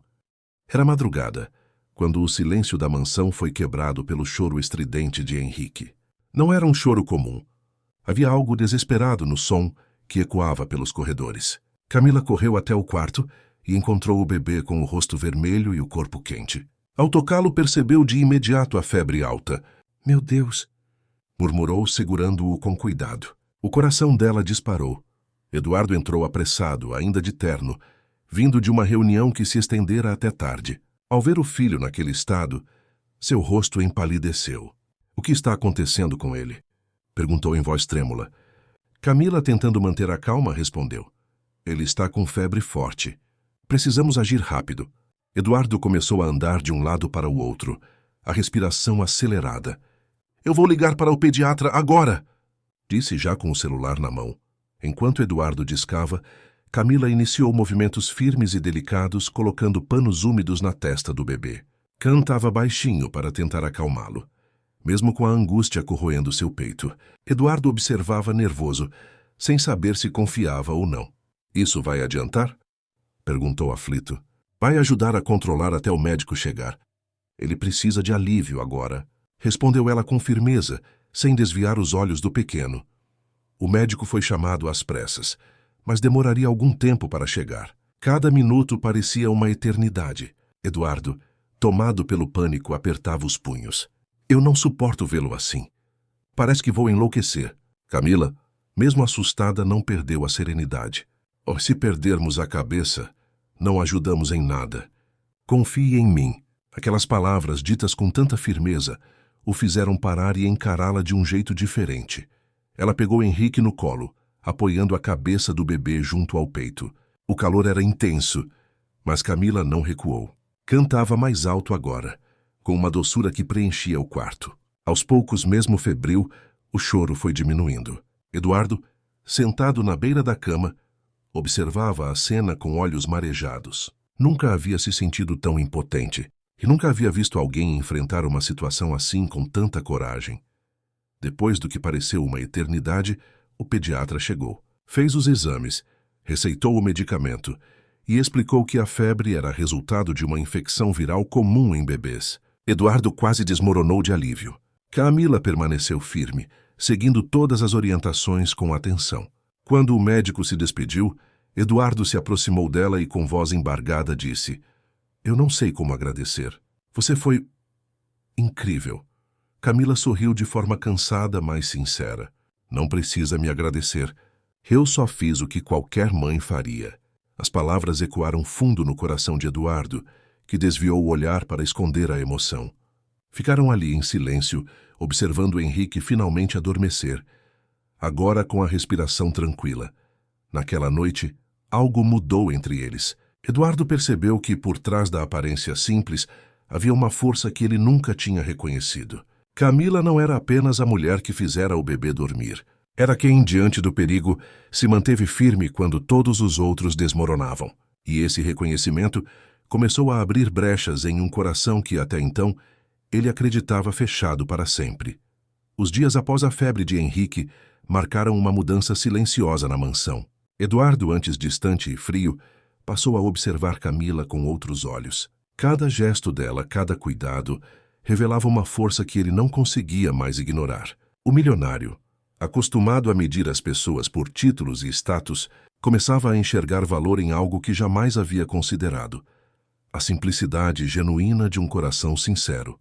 Era madrugada, quando o silêncio da mansão foi quebrado pelo choro estridente de Henrique. Não era um choro comum. Havia algo desesperado no som que ecoava pelos corredores. Camila correu até o quarto e encontrou o bebê com o rosto vermelho e o corpo quente. Ao tocá-lo, percebeu de imediato a febre alta. — Meu Deus! Murmurou, segurando-o com cuidado. O coração dela disparou. Eduardo entrou apressado, ainda de terno, vindo de uma reunião que se estendera até tarde. Ao ver o filho naquele estado, seu rosto empalideceu. — O que está acontecendo com ele? Perguntou em voz trêmula. Camila, tentando manter a calma, respondeu. Ele está com febre forte. Precisamos agir rápido. Eduardo começou a andar de um lado para o outro, a respiração acelerada. Eu vou ligar para o pediatra agora! Disse já com o celular na mão. Enquanto Eduardo discava, Camila iniciou movimentos firmes e delicados, colocando panos úmidos na testa do bebê. Cantava baixinho para tentar acalmá-lo. Mesmo com a angústia corroendo seu peito, Eduardo observava nervoso, sem saber se confiava ou não. Isso vai adiantar? Perguntou aflito. Vai ajudar a controlar até o médico chegar. Ele precisa de alívio agora. Respondeu ela com firmeza, sem desviar os olhos do pequeno. O médico foi chamado às pressas, mas demoraria algum tempo para chegar. Cada minuto parecia uma eternidade. Eduardo, tomado pelo pânico, apertava os punhos. Eu não suporto vê-lo assim. Parece que vou enlouquecer. Camila, mesmo assustada, não perdeu a serenidade. Oh, se perdermos a cabeça, não ajudamos em nada. Confie em mim. Aquelas palavras ditas com tanta firmeza o fizeram parar e encará-la de um jeito diferente. Ela pegou Henrique no colo, apoiando a cabeça do bebê junto ao peito. O calor era intenso, mas Camila não recuou. Cantava mais alto agora, com uma doçura que preenchia o quarto. Aos poucos, mesmo febril, O choro foi diminuindo. Eduardo, sentado na beira da cama, observava a cena com olhos marejados. Nunca havia se sentido tão impotente e nunca havia visto alguém enfrentar uma situação assim com tanta coragem. Depois do que pareceu uma eternidade, o pediatra chegou. Fez os exames, receitou o medicamento e explicou que a febre era resultado de uma infecção viral comum em bebês. Eduardo quase desmoronou de alívio. Camila permaneceu firme, seguindo todas as orientações com atenção. Quando o médico se despediu, Eduardo se aproximou dela e com voz embargada disse: "Eu não sei como agradecer. Você foi incrível." Camila sorriu de forma cansada, mas sincera. "Não precisa me agradecer. Eu só fiz o que qualquer mãe faria." As palavras ecoaram fundo no coração de Eduardo, que desviou o olhar para esconder a emoção. Ficaram ali em silêncio, observando Henrique finalmente adormecer, agora com a respiração tranquila. Naquela noite, algo mudou entre eles. Eduardo percebeu que, por trás da aparência simples, havia uma força que ele nunca tinha reconhecido. Camila não era apenas a mulher que fizera o bebê dormir. Era quem, diante do perigo, se manteve firme quando todos os outros desmoronavam. E esse reconhecimento começou a abrir brechas em um coração que, até então, ele acreditava fechado para sempre. Os dias após a febre de Henrique marcaram uma mudança silenciosa na mansão. Eduardo, antes distante e frio, passou a observar Camila com outros olhos. Cada gesto dela, cada cuidado, revelava uma força que ele não conseguia mais ignorar. O milionário, acostumado a medir as pessoas por títulos e status, começava a enxergar valor em algo que jamais havia considerado: a simplicidade genuína de um coração sincero.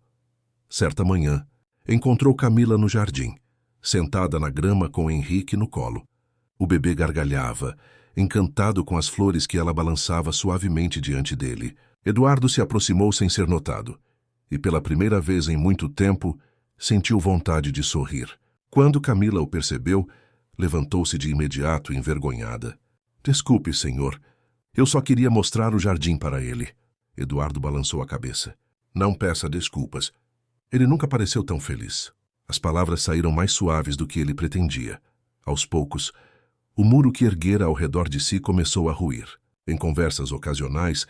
Certa manhã, encontrou Camila no jardim, sentada na grama com Henrique no colo. O bebê gargalhava, encantado com as flores que ela balançava suavemente diante dele. Eduardo se aproximou sem ser notado, e pela primeira vez em muito tempo, sentiu vontade de sorrir. Quando Camila o percebeu, levantou-se de imediato, envergonhada. "Desculpe, senhor. Eu só queria mostrar o jardim para ele." Eduardo balançou a cabeça. "Não peça desculpas. Ele nunca pareceu tão feliz." As palavras saíram mais suaves do que ele pretendia. Aos poucos, o muro que erguera ao redor de si começou a ruir. Em conversas ocasionais,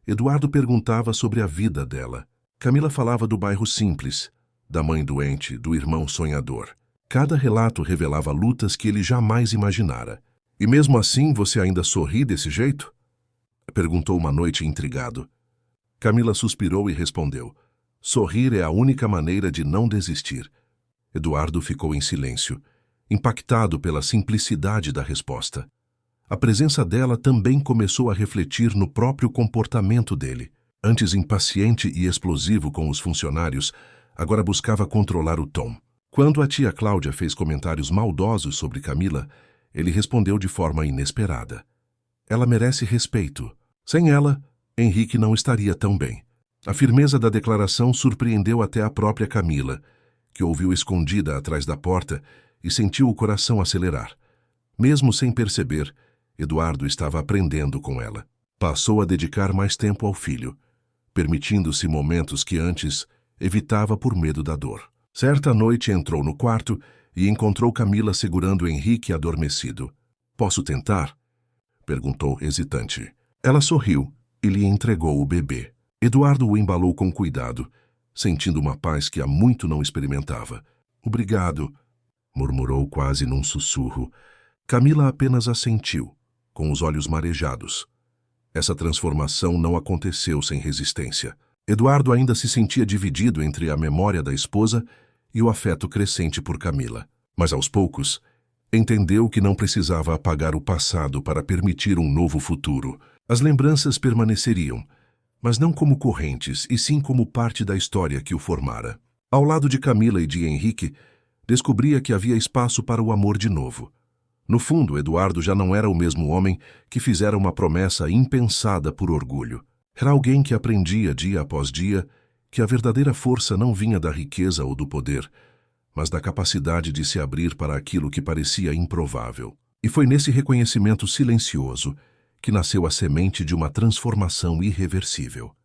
Eduardo perguntava sobre a vida dela. Camila falava do bairro simples, da mãe doente, do irmão sonhador. Cada relato revelava lutas que ele jamais imaginara. "E mesmo assim você ainda sorri desse jeito?" perguntou uma noite intrigado. Camila suspirou e respondeu: "Sorrir é a única maneira de não desistir." Eduardo ficou em silêncio, impactado pela simplicidade da resposta. A presença dela também começou a refletir no próprio comportamento dele. Antes impaciente e explosivo com os funcionários, agora buscava controlar o tom. Quando a tia Cláudia fez comentários maldosos sobre Camila, ele respondeu de forma inesperada: "Ela merece respeito. Sem ela, Henrique não estaria tão bem." A firmeza da declaração surpreendeu até a própria Camila, que ouviu escondida atrás da porta e sentiu o coração acelerar. Mesmo sem perceber, Eduardo estava aprendendo com ela. Passou a dedicar mais tempo ao filho, permitindo-se momentos que antes evitava por medo da dor. Certa noite entrou no quarto e encontrou Camila segurando Henrique adormecido. "Posso tentar?" perguntou hesitante. Ela sorriu e lhe entregou o bebê. Eduardo o embalou com cuidado, sentindo uma paz que há muito não experimentava. "Obrigado", murmurou quase num sussurro. Camila apenas assentiu, com os olhos marejados. Essa transformação não aconteceu sem resistência. Eduardo ainda se sentia dividido entre a memória da esposa e o afeto crescente por Camila. Mas aos poucos, entendeu que não precisava apagar o passado para permitir um novo futuro. As lembranças permaneceriam, mas não como correntes, e sim como parte da história que o formara. Ao lado de Camila e de Henrique, descobria que havia espaço para o amor de novo. No fundo, Eduardo já não era o mesmo homem que fizera uma promessa impensada por orgulho. Era alguém que aprendia dia após dia que a verdadeira força não vinha da riqueza ou do poder, mas da capacidade de se abrir para aquilo que parecia improvável. E foi nesse reconhecimento silencioso que nasceu a semente de uma transformação irreversível.